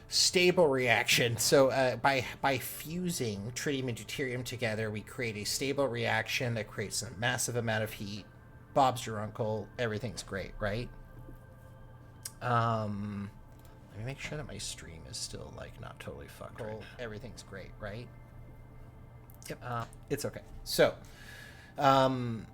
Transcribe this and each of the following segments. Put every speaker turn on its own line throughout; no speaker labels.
stable reaction. So by fusing tritium and deuterium together, we create a stable reaction that creates a massive amount of heat. Bob's your uncle. Everything's great, right? Let me make sure that my stream is still like not totally fucked. Right, everything's great, right? Yep. It's okay. So, so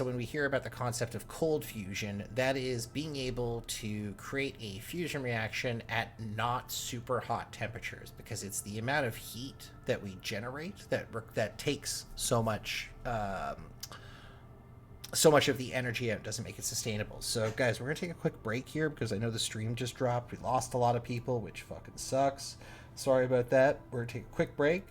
when we hear about the concept of cold fusion, that is being able to create a fusion reaction at not super hot temperatures, because it's the amount of heat that we generate that takes so much of the energy out, doesn't make it sustainable. So guys, we're gonna take a quick break here because I know the stream just dropped. We lost a lot of people, which fucking sucks. Sorry about that. We're gonna take a quick break.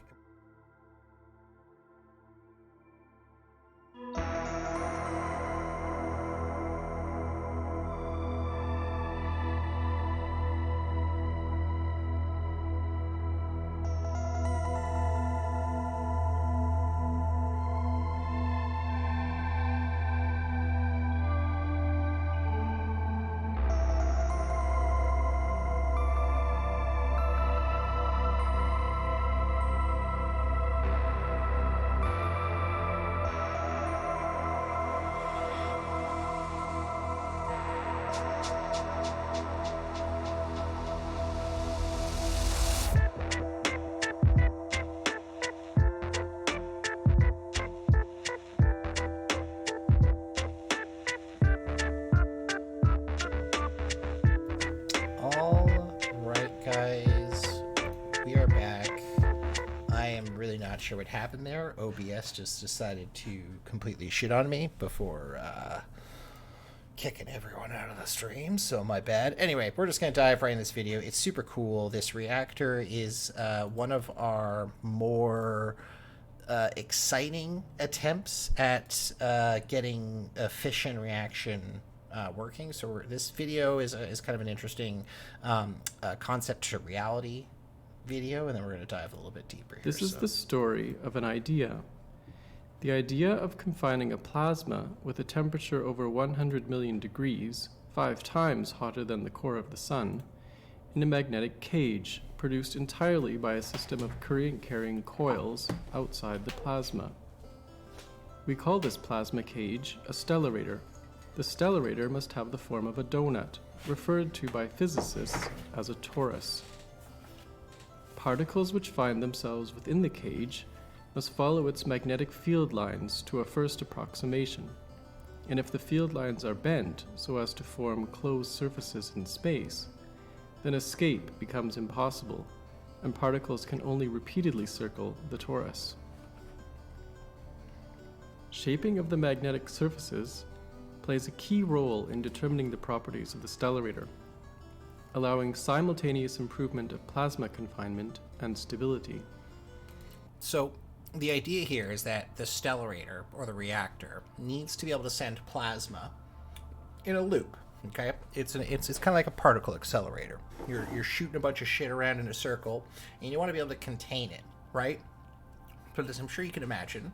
Sure what happened there. OBS just decided to completely shit on me before kicking everyone out of the stream, so my bad. Anyway, we're just going to dive right in this video. It's super cool. This reactor is one of our more exciting attempts at getting a fission reaction working. So this video is kind of an interesting concept to reality video, and then we're going to dive a little bit deeper here.
This is the story of an idea. The idea of confining a plasma with a temperature over 100 million degrees, 5 times hotter than the core of the sun, in a magnetic cage produced entirely by a system of current-carrying coils outside the plasma. We call this plasma cage a stellarator. The stellarator must have the form of a donut, referred to by physicists as a torus. Particles which find themselves within the cage must follow its magnetic field lines to a first approximation, and if the field lines are bent so as to form closed surfaces in space, then escape becomes impossible, and particles can only repeatedly circle the torus. Shaping of the magnetic surfaces plays a key role in determining the properties of the stellarator, allowing simultaneous improvement of plasma confinement and stability.
So the idea here is that the stellarator, or the reactor, needs to be able to send plasma in a loop. Okay, it's kind of like a particle accelerator. You're shooting a bunch of shit around in a circle, and you want to be able to contain it, right? But as I'm sure you can imagine,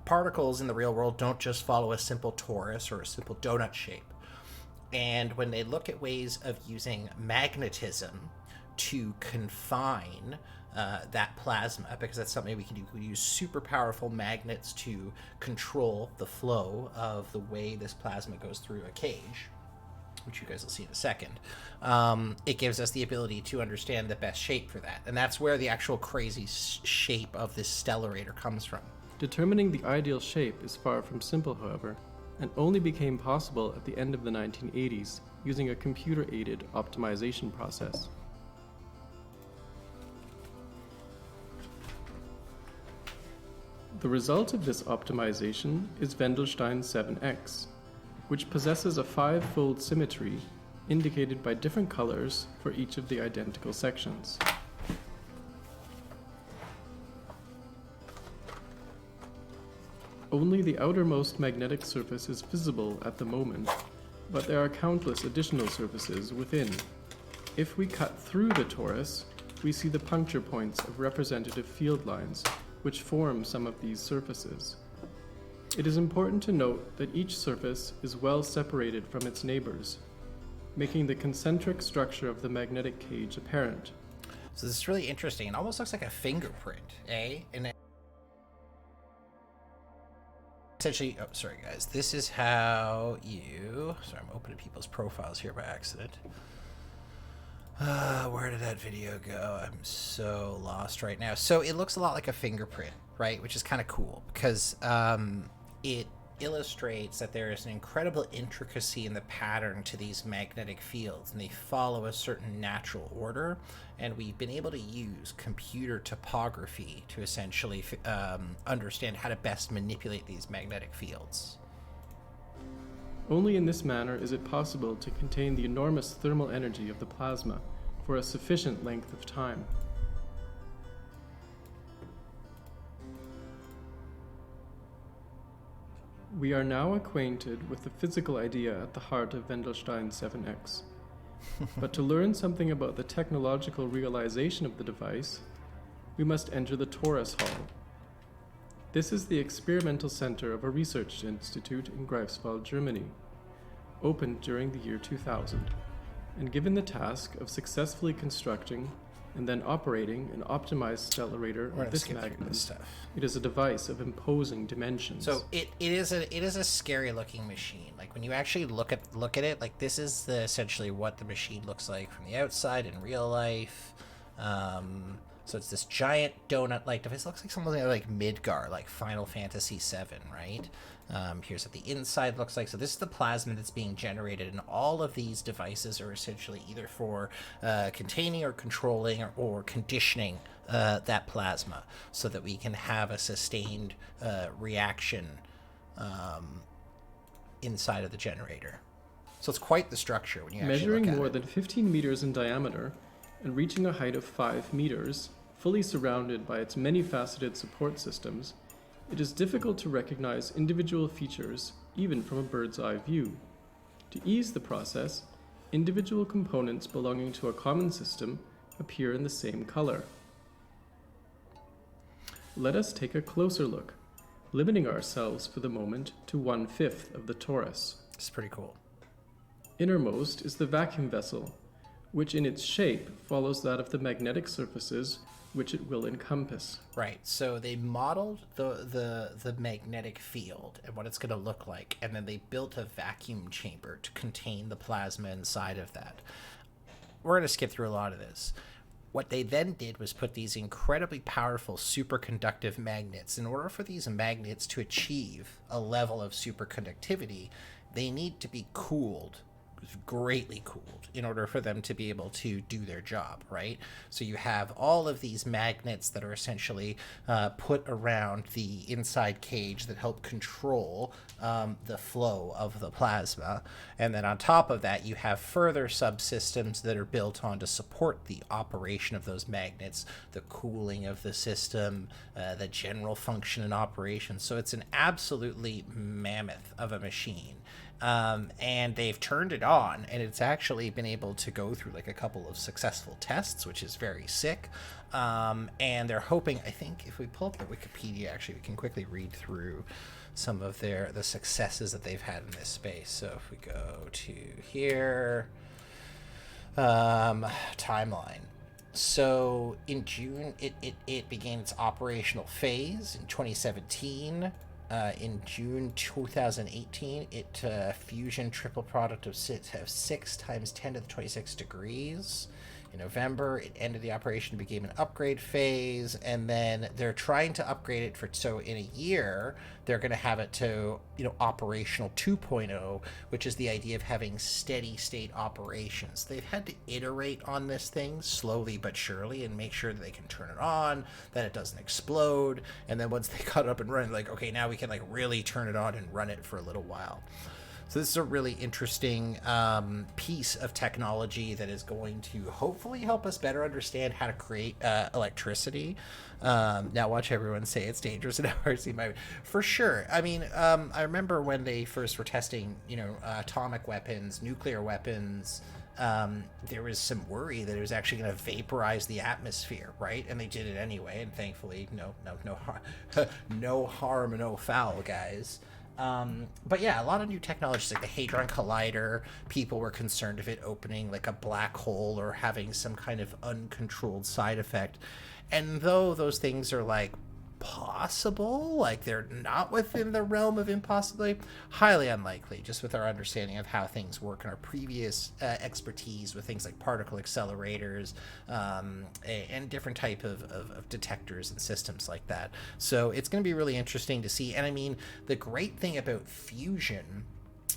particles in the real world don't just follow a simple torus or a simple donut shape. And when they look at ways of using magnetism to confine that plasma, because that's something we can do, we use super powerful magnets to control the flow of the way this plasma goes through a cage, which you guys will see in a second. It gives us the ability to understand the best shape for that. And that's where the actual crazy shape of this stellarator comes from.
Determining the ideal shape is far from simple, however, and only became possible at the end of the 1980s using a computer-aided optimization process. The result of this optimization is Wendelstein 7X, which possesses a 5-fold symmetry indicated by different colors for each of the identical sections. Only the outermost magnetic surface is visible at the moment, but there are countless additional surfaces within. If we cut through the torus, we see the puncture points of representative field lines, which form some of these surfaces. It is important to note that each surface is well separated from its neighbors. making the concentric structure of the magnetic cage apparent.
So this is really interesting. It almost looks like a fingerprint, eh? And essentially, oh, sorry guys, this is how you, sorry, I'm opening people's profiles here by accident. Where did that video go? I'm so lost right now. So it looks a lot like a fingerprint, right? Which is kind of cool because it illustrates that there is an incredible intricacy in the pattern to these magnetic fields, and they follow a certain natural order. And we've been able to use computer topography to essentially understand how to best manipulate these magnetic fields.
Only in this manner is it possible to contain the enormous thermal energy of the plasma for a sufficient length of time. We are now acquainted with the physical idea at the heart of Wendelstein 7X. But to learn something about the technological realization of the device, we must enter the Torus Hall. This is the experimental center of a research institute in Greifswald, Germany, opened during the year 2000, and given the task of successfully constructing and then operating an optimized stellarator of this magnet. It is a device of imposing dimensions.
So it is a scary looking machine. Like when you actually look at it, like this is essentially what the machine looks like from the outside in real life. So it's this giant donut-like device. It looks like something like Midgar, like Final Fantasy VII, right? Here's what the inside looks like. So this is the plasma that's being generated, and all of these devices are essentially either for containing or controlling or conditioning that plasma so that we can have a sustained reaction inside of the generator. So it's quite the structure when you actually
measuring
look at
more
it.
than 15 meters in diameter and reaching a height of 5 meters, fully surrounded by its many faceted support systems, it is difficult to recognize individual features even from a bird's eye view. To ease the process, individual components belonging to a common system appear in the same color. Let us take a closer look, limiting ourselves for the moment to 1/5 of the torus.
It's pretty cool.
Innermost is the vacuum vessel, which in its shape follows that of the magnetic surfaces which it will encompass.
Right, so they modeled the magnetic field and what it's going to look like, and then they built a vacuum chamber to contain the plasma inside of that. We're going to skip through a lot of this. What they then did was put these incredibly powerful superconductive magnets. In order for these magnets to achieve a level of superconductivity, they need to be cooled, greatly cooled, in order for them to be able to do their job, right? So you have all of these magnets that are essentially put around the inside cage that help control the flow of the plasma. And then on top of that, you have further subsystems that are built on to support the operation of those magnets, the cooling of the system, the general function and operation. So it's an absolutely mammoth of a machine. And they've turned it on, and it's actually been able to go through like a couple of successful tests, which is very sick. And they're hoping, I think if we pull up the Wikipedia, actually, we can quickly read through some of the successes that they've had in this space. So if we go to here, timeline. So in June, it began its operational phase in 2017. In June 2018, it fusion triple product of 6 times 10 to the 26 degrees. In November, it ended the operation, became an upgrade phase, and then they're trying to upgrade it so in a year they're going to have it to operational 2.0, which is the idea of having steady state operations. They've had to iterate on this thing slowly but surely and make sure that they can turn it on, that it doesn't explode, and then once they got it up and running, like, okay, now we can like really turn it on and run it for a little while. So this is a really interesting piece of technology that is going to hopefully help us better understand how to create electricity. Now watch everyone say it's dangerous in RC. For sure. I mean, I remember when they first were testing, atomic weapons, nuclear weapons, there was some worry that it was actually going to vaporize the atmosphere, right? And they did it anyway, and thankfully, no harm, no foul, guys. But yeah, a lot of new technologies like the Hadron Collider, people were concerned of it opening like a black hole or having some kind of uncontrolled side effect. And though those things are like possible, like they're not within the realm of impossibility, highly unlikely, just with our understanding of how things work and our previous expertise with things like particle accelerators, and different type of detectors and systems like that. So it's going to be really interesting to see. And I mean, the great thing about fusion,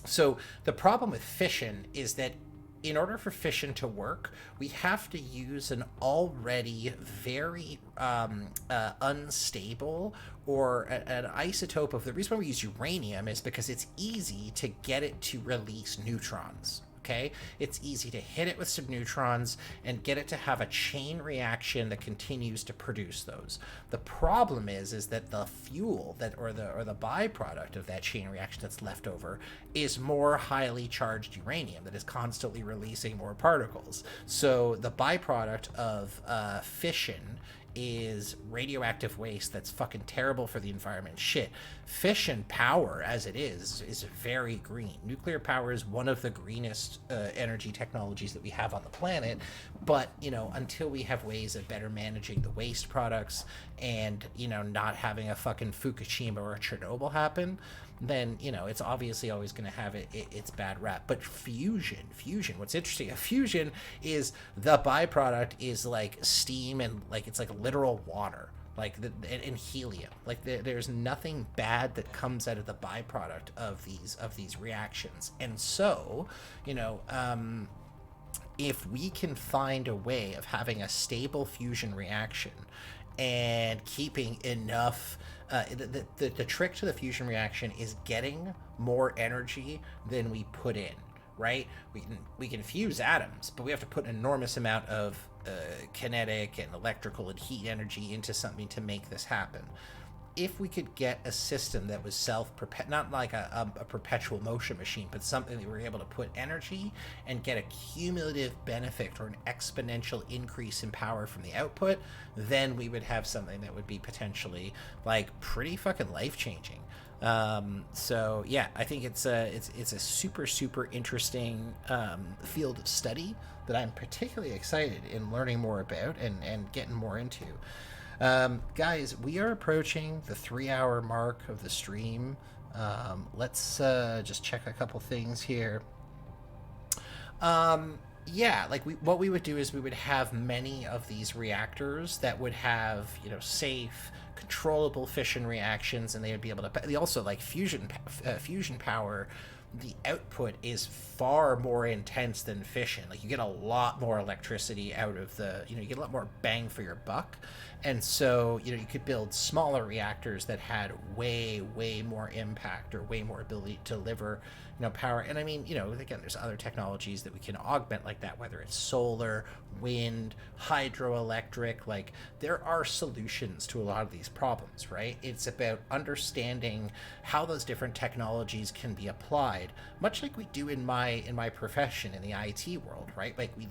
so the problem with fission is that in order for fission to work, we have to use an already very unstable or an isotope of, the reason why we use uranium is because it's easy to get it to release neutrons. Okay, it's easy to hit it with some neutrons and get it to have a chain reaction that continues to produce those. The problem is that the fuel that or the byproduct of that chain reaction that's left over is more highly charged uranium that is constantly releasing more particles. So the byproduct of fission is radioactive waste that's fucking terrible for the environment. Shit, fission power as it is very green. Nuclear power is one of the greenest energy technologies that we have on the planet, but you know, until we have ways of better managing the waste products and, you know, not having a fucking Fukushima or a Chernobyl happen, then, you know, it's obviously always going to have its bad rap. But fusion, what's interesting, a fusion is the byproduct is like steam and like it's like literal water, like and helium. Like there's nothing bad that comes out of the byproduct of these reactions. And so, you know, if we can find a way of having a stable fusion reaction and keeping enough, the trick to the fusion reaction is getting more energy than we put in, right? We can fuse atoms, but we have to put an enormous amount of kinetic and electrical and heat energy into something to make this happen. If we could get a system that was not like a perpetual motion machine, but something that we were able to put energy and get a cumulative benefit or an exponential increase in power from the output, then we would have something that would be potentially like pretty fucking life-changing. So yeah, I think it's a super interesting field of study that I'm particularly excited in learning more about and getting more into. Guys, we are approaching the 3-hour mark of the stream. Let's just check a couple things here. Yeah, like what we would do is we would have many of these reactors that would have, you know, safe, controllable fission reactions, and they would be able to. They also like fusion power. The output is far more intense than fission. Like you get a lot more electricity out of you get a lot more bang for your buck. And so, you know, you could build smaller reactors that had way more impact or way more ability to deliver, you know, power. And I mean, you know, again, there's other technologies that we can augment like that, whether it's solar, wind, hydroelectric. Like there are solutions to a lot of these problems, right? It's about understanding how those different technologies can be applied, much like we do in my profession in the IT world, right? Like we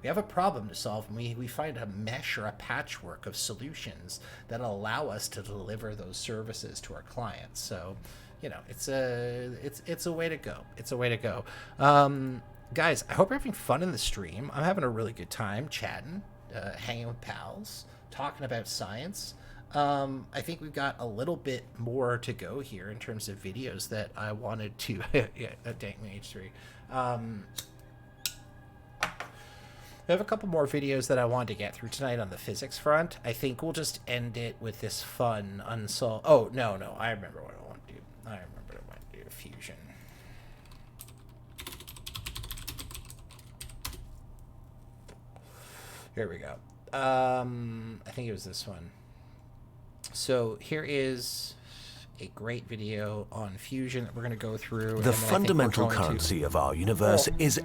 have a problem to solve and we find a mesh or a patchwork of solutions that allow us to deliver those services to our clients. So, you know, it's a way to go. It's a way to go. Guys, I hope you're having fun in the stream. I'm having a really good time chatting, hanging with pals, talking about science. I think we've got a little bit more to go here in terms of videos that I wanted to dank me H3. I have a couple more videos that I wanted to get through tonight on the physics front. I think we'll just end it with this fun unsolved. Oh, no, I remember what I want to do. Fusion. Here we go. I think it was this one. So here is a great video on fusion that we're going to go through.
The fundamental currency of our universe is...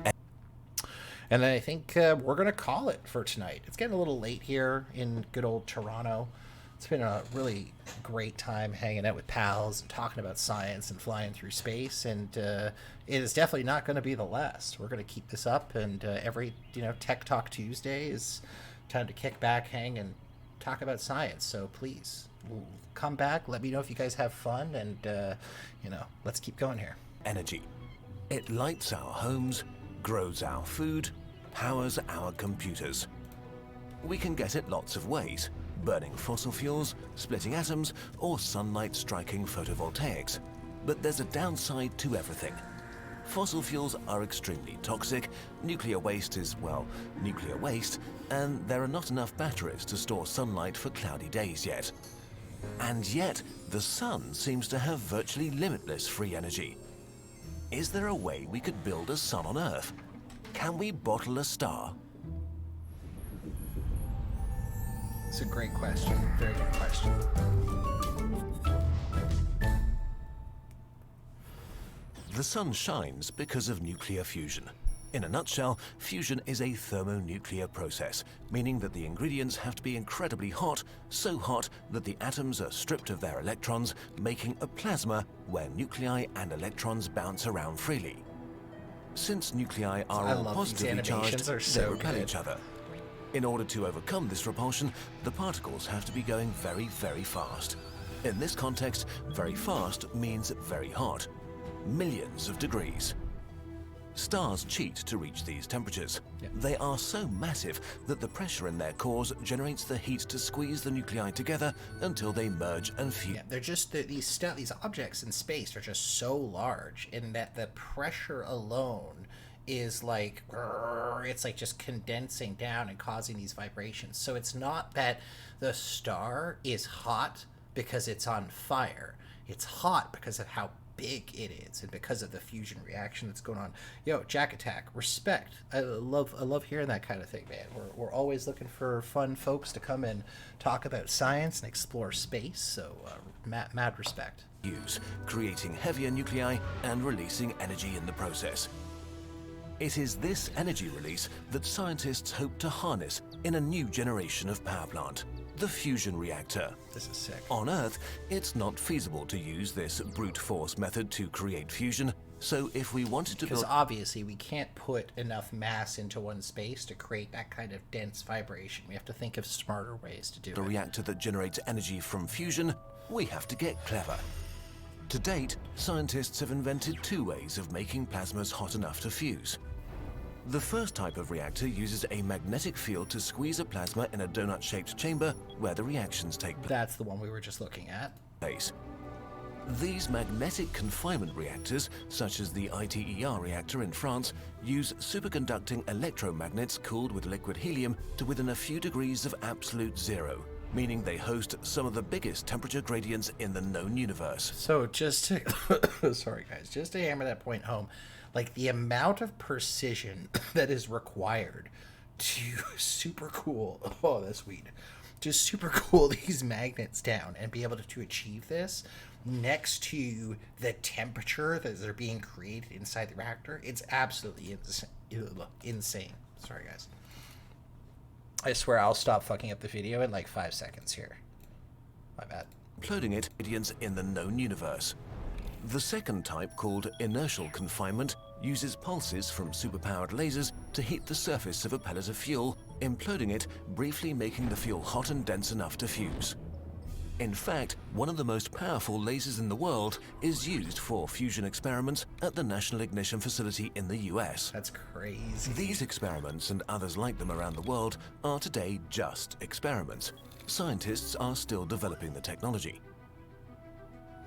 And then I think we're going to call it for tonight. It's getting a little late here in good old Toronto. It's been a really great time hanging out with pals and talking about science and flying through space. And it is definitely not going to be the last. We're going to keep this up. And every, Tech Talk Tuesday is time to kick back, hang, and talk about science. So please come back. Let me know if you guys have fun, and you know, let's keep going here.
Energy. It lights our homes, grows our food, powers our computers. We can get it lots of ways: burning fossil fuels, splitting atoms, or sunlight striking photovoltaics. But there's a downside to everything. Fossil fuels are extremely toxic, nuclear waste is, well, nuclear waste, and there are not enough batteries to store sunlight for cloudy days yet. And yet, the sun seems to have virtually limitless free energy. Is there a way we could build a sun on Earth? Can we bottle a star?
It's a great question. Very good question.
The sun shines because of nuclear fusion. In a nutshell, fusion is a thermonuclear process, meaning that the ingredients have to be incredibly hot, so hot that the atoms are stripped of their electrons, making a plasma where nuclei and electrons bounce around freely. Since nuclei are all positively charged, they repel each other. In order to overcome this repulsion, the particles have to be going very, very fast. In this context, very fast means very hot. Millions of degrees. Stars cheat to reach these temperatures.
Yep.
They are so massive that the pressure in their cores generates the heat to squeeze the nuclei together until they merge and fuse.
Yeah, they're just these objects in space are just so large in that the pressure alone is like, it's like just condensing down and causing these vibrations. So it's not that the star is hot because it's on fire. It's hot because of how big it is and because of the fusion reaction that's going on. Yo, Jack Attack, respect. I love hearing that kind of thing, man. We're always looking for fun folks to come and talk about science and explore space, so mad respect.
Creating heavier nuclei and releasing energy in the process. It is this energy release that scientists hope to harness in a new generation of power plant, the fusion reactor.
This is sick.
On Earth, it's not feasible to use this brute force method to create fusion, so if we wanted to build...
Because obviously we can't put enough mass into one space to create that kind of dense vibration. We have to think of smarter ways to do it.
A reactor that generates energy from fusion, we have to get clever. To date, scientists have invented two ways of making plasmas hot enough to fuse. The first type of reactor uses a magnetic field to squeeze a plasma in a donut-shaped chamber where the reactions take place.
That's the one we were just looking at.
These magnetic confinement reactors, such as the ITER reactor in France, use superconducting electromagnets cooled with liquid helium to within a few degrees of absolute zero, meaning they host some of the biggest temperature gradients in the known universe.
So just to, sorry guys, just to hammer that point home, like the amount of precision that is required to super cool, oh that's weed, to super cool these magnets down and be able to achieve this next to the temperature that are being created inside the reactor, it's absolutely insane. Sorry guys. I swear I'll stop fucking up the video in like 5 seconds here. My bad.
Including it gradients in the known universe. The second type, called inertial confinement, uses pulses from superpowered lasers to heat the surface of a pellet of fuel, imploding it, briefly making the fuel hot and dense enough to fuse. In fact, one of the most powerful lasers in the world is used for fusion experiments at the National Ignition Facility in the US.
That's crazy.
These experiments and others like them around the world are today just experiments. Scientists are still developing the technology.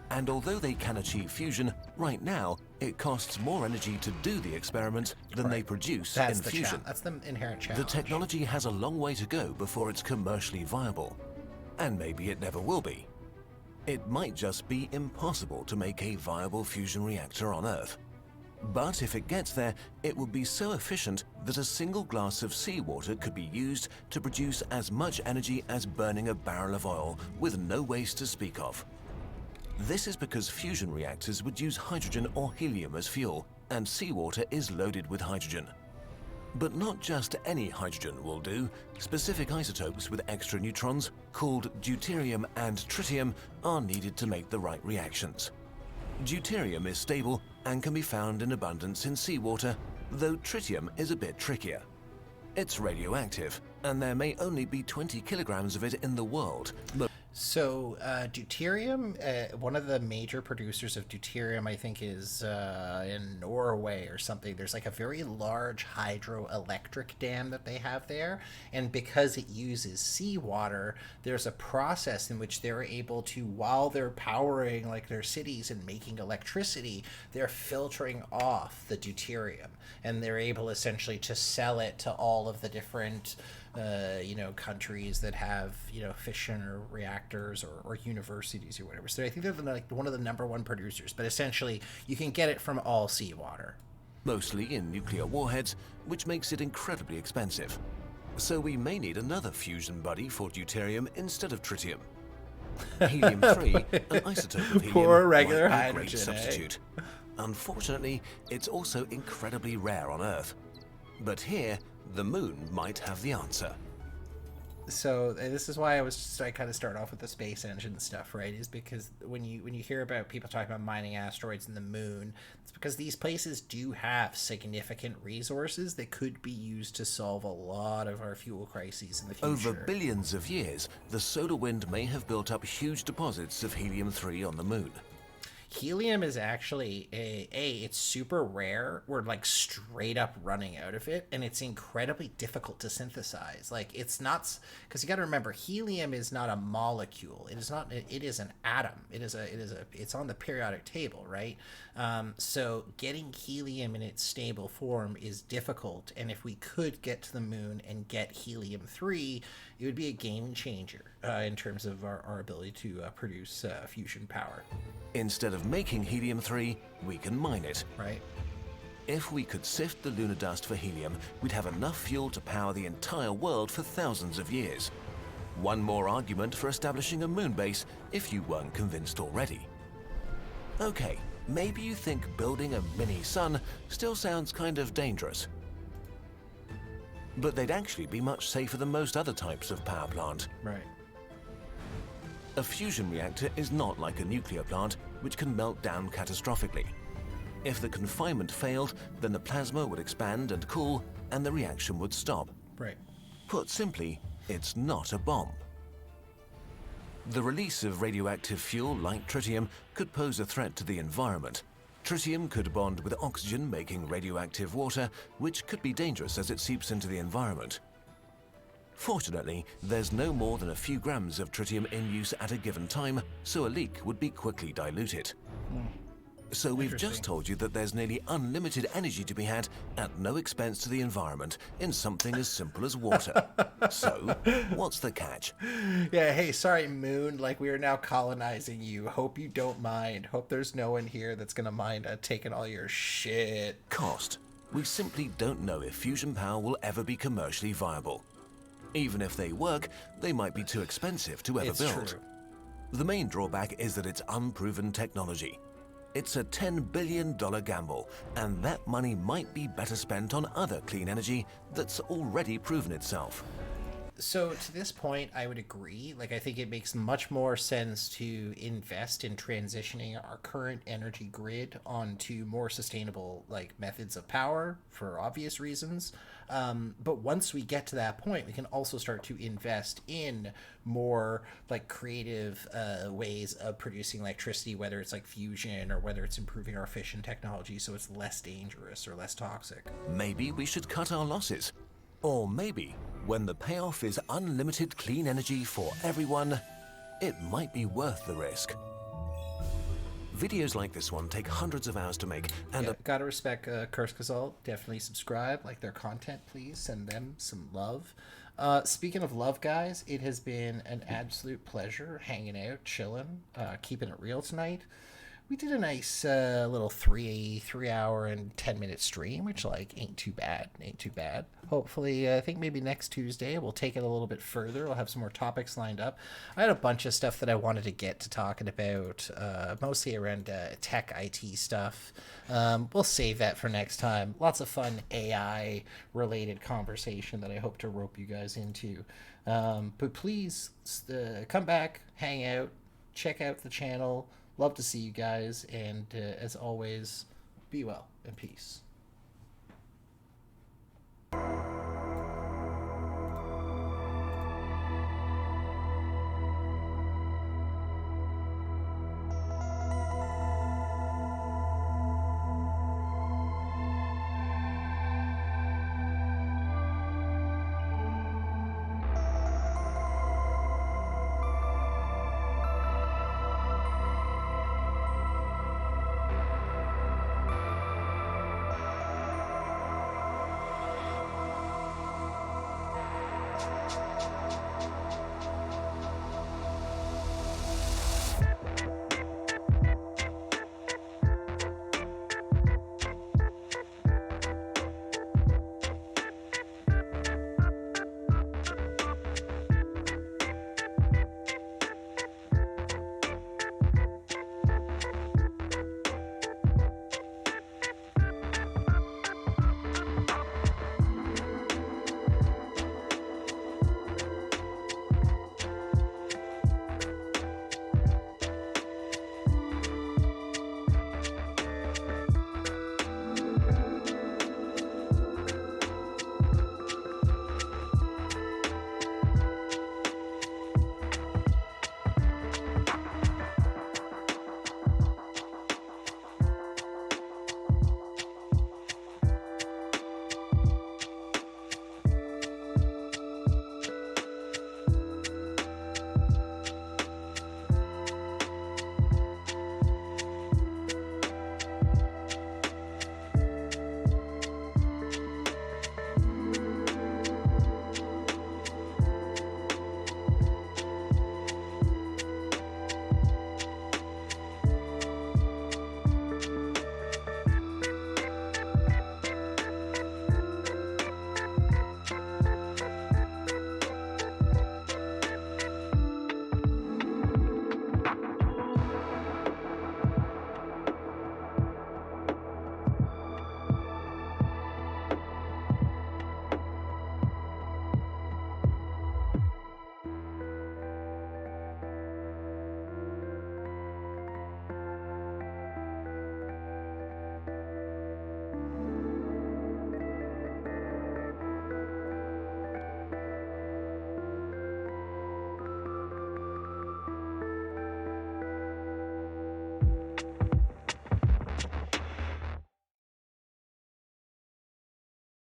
And although they can achieve fusion, right now, it costs more energy to do the experiments than they produce in fusion.
That's the inherent challenge.
The technology has a long way to go before it's commercially viable. And maybe it never will be. It might just be impossible to make a viable fusion reactor on Earth. But if it gets there, it will be so efficient that a single glass of seawater could be used to produce as much energy as burning a barrel of oil with no waste to speak of. This is because fusion reactors would use hydrogen or helium as fuel, and seawater is loaded with hydrogen. But not just any hydrogen will do. Specific isotopes with extra neutrons, called deuterium and tritium, are needed to make the right reactions. Deuterium is stable and can be found in abundance in seawater, though tritium is a bit trickier. It's radioactive, and there may only be 20 kilograms of it in the world.
So, deuterium, one of the major producers of deuterium, I think, is in Norway or something. There's like a very large hydroelectric dam that they have there. And because it uses seawater, there's a process in which they're able to, while they're powering like their cities and making electricity, they're filtering off the deuterium. And they're able essentially to sell it to all of the different countries that have, fission or reactors or universities or whatever. So I think they're like one of the number one producers, but essentially you can get it from all seawater.
Mostly in nuclear warheads, which makes it incredibly expensive. So we may need another fusion buddy for deuterium instead of tritium. Helium-3, an isotope of helium,
Poor regular
might be a
hydrogen,
great substitute. Unfortunately, it's also incredibly rare on Earth. But here, the moon might have the answer.
So this is why I kind of start off with the space engine stuff, right? Is because when you hear about people talking about mining asteroids in the moon, it's because these places do have significant resources that could be used to solve a lot of our fuel crises in the future.
Over billions of years, the solar wind may have built up huge deposits of helium-3 on the moon.
Helium is actually it's super rare. We're like straight up running out of it, and it's incredibly difficult to synthesize. Like, it's not, because you got to remember, helium is not a molecule. It is not. It is an atom. It's on the periodic table, right? So getting helium in its stable form is difficult. And if we could get to the moon and get helium-3, it would be a game changer in terms of our ability to produce fusion power.
Instead of making helium-3, we can mine it.
Right.
If we could sift the lunar dust for helium, we'd have enough fuel to power the entire world for thousands of years. One more argument for establishing a moon base, if you weren't convinced already. Okay, maybe you think building a mini-sun still sounds kind of dangerous. But they'd actually be much safer than most other types of power plant.
Right.
A fusion reactor is not like a nuclear plant, which can melt down catastrophically. If the confinement failed, then the plasma would expand and cool, and the reaction would stop.
Right.
Put simply, it's not a bomb. The release of radioactive fuel like tritium could pose a threat to the environment. Tritium could bond with oxygen, making radioactive water, which could be dangerous as it seeps into the environment. Fortunately, there's no more than a few grams of tritium in use at a given time, so a leak would be quickly diluted. So we've just told you that there's nearly unlimited energy to be had at no expense to the environment in something as simple as water. So, what's the catch?
Yeah, hey, sorry, Moon. Like, we are now colonizing you. Hope you don't mind. Hope there's no one here that's gonna mind taking all your shit.
Cost. We simply don't know if fusion power will ever be commercially viable. Even if they work, they might be too expensive to ever build.
True.
The main drawback is that it's unproven technology. It's a $10 billion gamble, and that money might be better spent on other clean energy that's already proven itself.
So to this point, I would agree. Like, I think it makes much more sense to invest in transitioning our current energy grid onto more sustainable, like, methods of power for obvious reasons. But once we get to that point, we can also start to invest in more, like, creative ways of producing electricity, whether it's like fusion or whether it's improving our fission technology so it's less dangerous or less toxic.
Maybe we should cut our losses. Or maybe, when the payoff is unlimited clean energy for everyone, it might be worth the risk. Videos like this one take hundreds of hours to make, and
Yeah, gotta respect Kurskazal. Definitely subscribe, like their content, please. Send them some love. Speaking of love, guys, it has been an absolute pleasure hanging out, chilling, keeping it real tonight. We did a nice little 3-hour and 10-minute stream, which, like, ain't too bad. Hopefully, I think maybe next Tuesday we'll take it a little bit further. We'll have some more topics lined up. I had a bunch of stuff that I wanted to get to talking about, mostly around tech IT stuff. We'll save that for next time. Lots of fun AI-related conversation that I hope to rope you guys into. But please come back, hang out, check out the channel. Love to see you guys, and as always, be well and peace.